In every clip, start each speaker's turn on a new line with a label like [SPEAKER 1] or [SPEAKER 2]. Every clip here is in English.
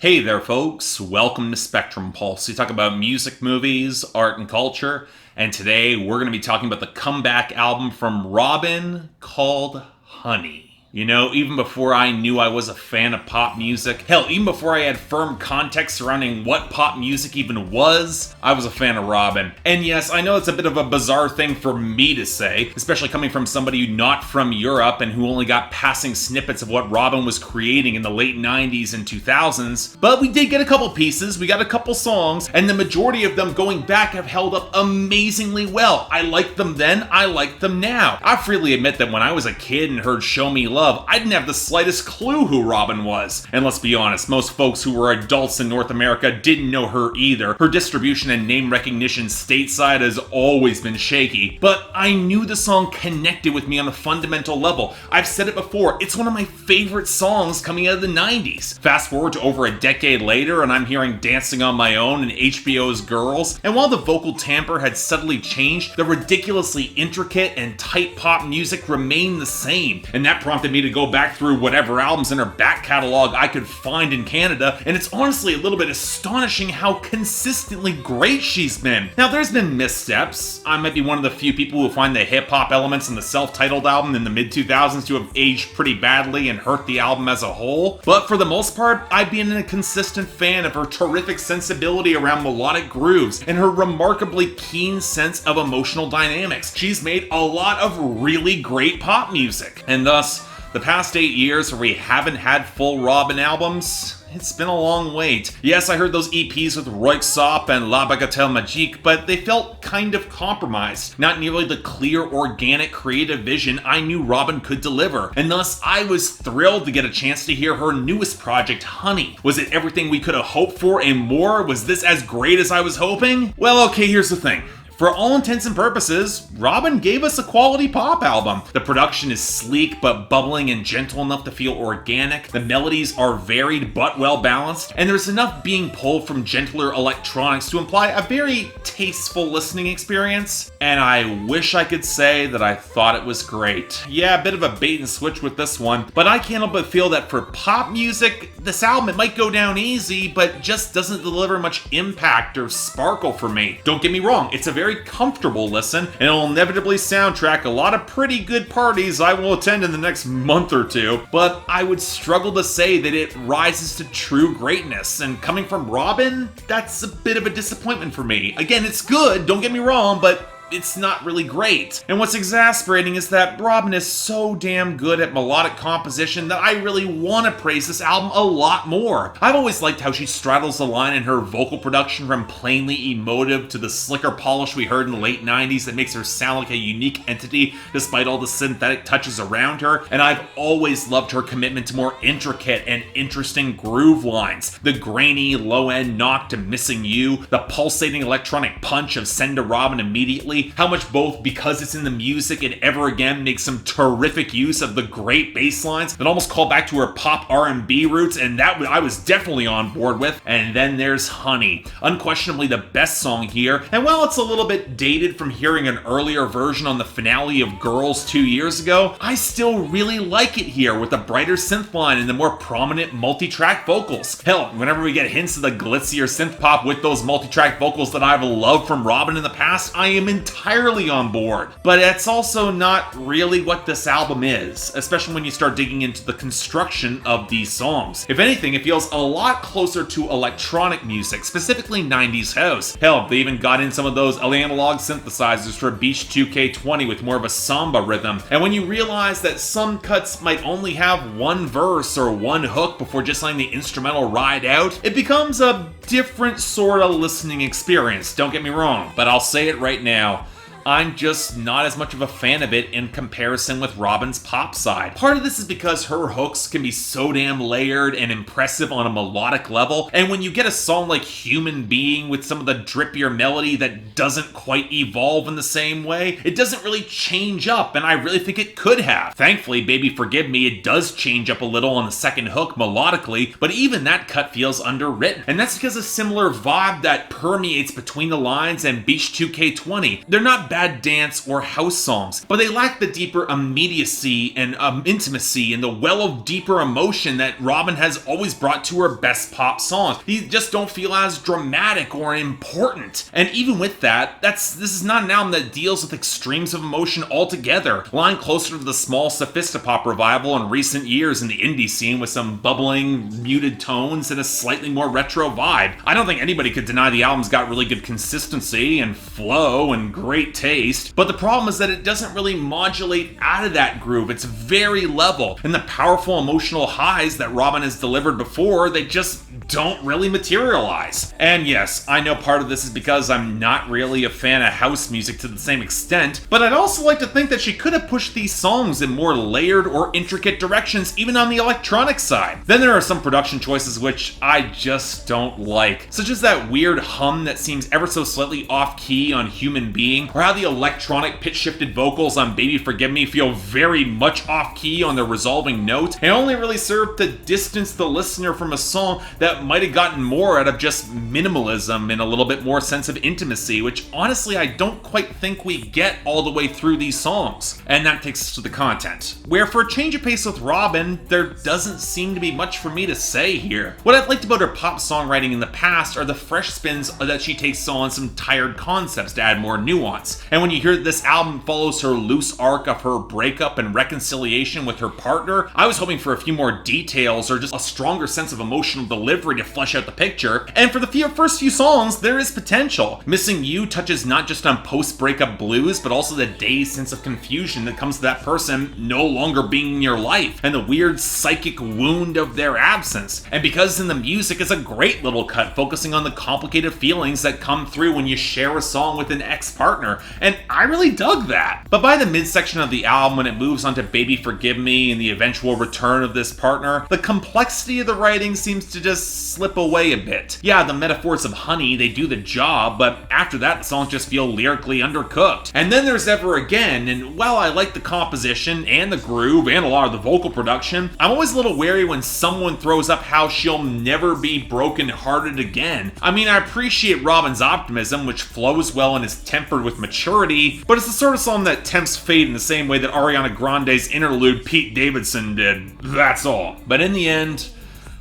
[SPEAKER 1] Hey there, folks. Welcome to Spectrum Pulse. We talk about music, movies, art, and culture. And today we're going to be talking about the comeback album from Robyn called Honey. You know, even before I knew I was a fan of pop music, hell, even before I had firm context surrounding what pop music even was, I was a fan of Robyn. And yes, I know it's a bit of a bizarre thing for me to say, especially coming from somebody not from Europe and who only got passing snippets of what Robyn was creating in the late 90s and 2000s, but we did get a couple pieces, we got a couple songs, and the majority of them going back have held up amazingly well. I liked them then, I like them now. I freely admit that when I was a kid and heard Show Me Love, I didn't have the slightest clue who Robyn was. And let's be honest, most folks who were adults in North America didn't know her either. Her distribution and name recognition stateside has always been shaky, but I knew the song connected with me on a fundamental level. I've said it before, it's one of my favorite songs coming out of the 90s. Fast forward to over a decade later, and I'm hearing Dancing on My Own and HBO's Girls, and while the vocal timbre had subtly changed, the ridiculously intricate and tight pop music remained the same, and that prompted me to go back through whatever albums in her back catalog I could find in Canada, and it's honestly a little bit astonishing how consistently great she's been. Now, there's been missteps. I might be one of the few people who find the hip-hop elements in the self-titled album in the mid-2000s to have aged pretty badly and hurt the album as a whole, but for the most part, I've been a consistent fan of her terrific sensibility around melodic grooves and her remarkably keen sense of emotional dynamics. She's made a lot of really great pop music, and thus, the past 8 years where we haven't had full Robyn albums, it's been a long wait. Yes, I heard those EPs with Roixop and La Bagatelle Magique, but they felt kind of compromised. Not nearly the clear, organic, creative vision I knew Robyn could deliver. And thus, I was thrilled to get a chance to hear her newest project, Honey. Was it everything we could have hoped for and more? Was this as great as I was hoping? Well, okay, here's the thing. For all intents and purposes, Robyn gave us a quality pop album. The production is sleek but bubbling and gentle enough to feel organic. The melodies are varied but well balanced, and there's enough being pulled from gentler electronics to imply a very tasteful listening experience. And I wish I could say that I thought it was great. Yeah, a bit of a bait and switch with this one, but I can't help but feel that for pop music, this album, it might go down easy, but just doesn't deliver much impact or sparkle for me. Don't get me wrong, it's a very comfortable listen, and it'll inevitably soundtrack a lot of pretty good parties I will attend in the next month or two, but I would struggle to say that it rises to true greatness, and coming from Robyn, that's a bit of a disappointment for me. Again, it's good, don't get me wrong, but it's not really great. And what's exasperating is that Robyn is so damn good at melodic composition that I really want to praise this album a lot more. I've always liked how she straddles the line in her vocal production from plainly emotive to the slicker polish we heard in the late 90s that makes her sound like a unique entity despite all the synthetic touches around her, and I've always loved her commitment to more intricate and interesting groove lines. The grainy low-end knock to Missing You, the pulsating electronic punch of Send to Robyn Immediately, how much both Because It's in the Music and Ever Again makes some terrific use of the great bass lines that almost call back to her pop R&B roots, and that I was definitely on board with. And then there's Honey, unquestionably the best song here, and while it's a little bit dated from hearing an earlier version on the finale of Girls 2 years ago, I still really like it here with the brighter synth line and the more prominent multi-track vocals. Hell, whenever we get hints of the glitzier synth pop with those multi-track vocals that I've loved from Robyn in the past, I am entirely on board. But it's also not really what this album is, especially when you start digging into the construction of these songs. If anything, it feels a lot closer to electronic music, specifically 90s house. Hell, they even got in some of those analog synthesizers for Beach 2K20 with more of a samba rhythm. And when you realize that some cuts might only have one verse or one hook before just letting the instrumental ride out, it becomes a different sort of listening experience, don't get me wrong. But I'll say it right now, I'm just not as much of a fan of it in comparison with Robyn's pop side. Part of this is because her hooks can be so damn layered and impressive on a melodic level, and when you get a song like Human Being with some of the drippier melody that doesn't quite evolve in the same way, it doesn't really change up, and I really think it could have. Thankfully, Baby Forgive Me, it does change up a little on the second hook melodically, but even that cut feels underwritten, and that's because a similar vibe that permeates between the lines and Beach 2K20. They're not bad bad dance or house songs, but they lack the deeper immediacy and intimacy and the well of deeper emotion that Robyn has always brought to her best pop songs. These just don't feel as dramatic or important. And even with that, this is not an album that deals with extremes of emotion altogether, lying closer to the small Synthpop revival in recent years in the indie scene with some bubbling, muted tones and a slightly more retro vibe. I don't think anybody could deny the album's got really good consistency and flow and great taste, but the problem is that it doesn't really modulate out of that groove. It's very level, and the powerful emotional highs that Robyn has delivered before, they just don't really materialize. And yes, I know part of this is because I'm not really a fan of house music to the same extent, but I'd also like to think that she could have pushed these songs in more layered or intricate directions, even on the electronic side. Then there are some production choices which I just don't like, such as that weird hum that seems ever so slightly off-key on Human Being, or how the electronic pitch-shifted vocals on Baby Forgive Me feel very much off-key on their resolving note, and only really serve to distance the listener from a song that might have gotten more out of just minimalism and a little bit more sense of intimacy, which honestly I don't quite think we get all the way through these songs. And that takes us to the content, where for a change of pace with Robyn, there doesn't seem to be much for me to say here. What I've liked about her pop songwriting in the past are the fresh spins that she takes on some tired concepts to add more nuance. And when you hear that this album follows her loose arc of her breakup and reconciliation with her partner, I was hoping for a few more details or just a stronger sense of emotional delivery to flesh out the picture. And for the first few songs, there is potential. Missing You touches not just on post-breakup blues, but also the dazed sense of confusion that comes to that person no longer being in your life, and the weird psychic wound of their absence. And Because in the Music is a great little cut focusing on the complicated feelings that come through when you share a song with an ex-partner, and I really dug that. But by the midsection of the album, when it moves on to Baby Forgive Me and the eventual return of this partner, the complexity of the writing seems to just slip away a bit. Yeah, the metaphors of honey, they do the job, but after that the songs just feel lyrically undercooked. And then there's Ever Again, and while I like the composition and the groove and a lot of the vocal production, I'm always a little wary when someone throws up how she'll never be broken-hearted again. I mean, I appreciate Robyn's optimism, which flows well and is tempered with maturity, but it's the sort of song that tempts fate in the same way that Ariana Grande's interlude Pete Davidson did. That's all. But in the end,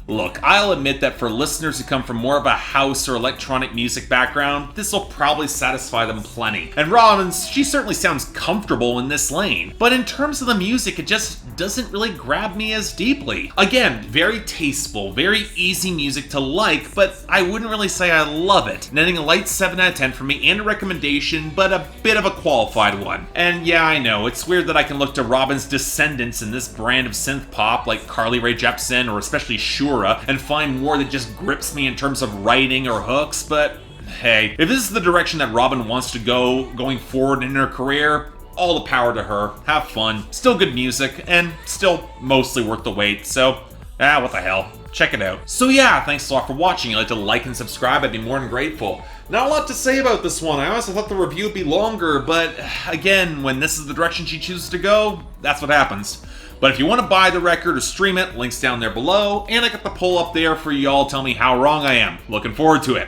[SPEAKER 1] look, I'll admit that for listeners who come from more of a house or electronic music background, this will probably satisfy them plenty. And Robyn, she certainly sounds comfortable in this lane. But in terms of the music, it just doesn't really grab me as deeply. Again, very tasteful, very easy music to like, but I wouldn't really say I love it. Netting a light 7 out of 10 for me and a recommendation, but a bit of a qualified one. And yeah, I know, it's weird that I can look to Robyn's descendants in this brand of synth pop, like Carly Rae Jepsen or especially Shura, and find more that just grips me in terms of writing or hooks, but hey, if this is the direction that Robyn wants to go going forward in her career, all the power to her. Have fun. Still good music, and still mostly worth the wait, so what the hell. Check it out. So yeah, thanks a lot for watching. If you'd like to like and subscribe, I'd be more than grateful. Not a lot to say about this one. I honestly thought the review would be longer, but again, when this is the direction she chooses to go, that's what happens. But if you want to buy the record or stream it, links down there below, and I got the poll up there for y'all tell me how wrong I am. Looking forward to it.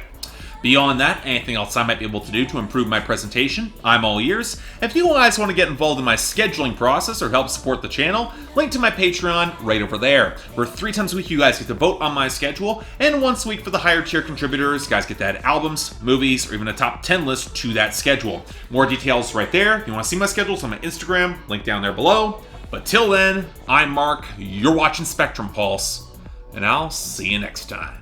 [SPEAKER 1] Beyond that, anything else I might be able to do to improve my presentation, I'm all ears. If you guys want to get involved in my scheduling process or help support the channel, link to my Patreon right over there, where 3 times a week you guys get to vote on my schedule, and once a week for the higher tier contributors, you guys get to add albums, movies, or even a top 10 list to that schedule. More details right there. If you want to see my schedules on my Instagram, link down there below. But till then, I'm Mark, you're watching Spectrum Pulse, and I'll see you next time.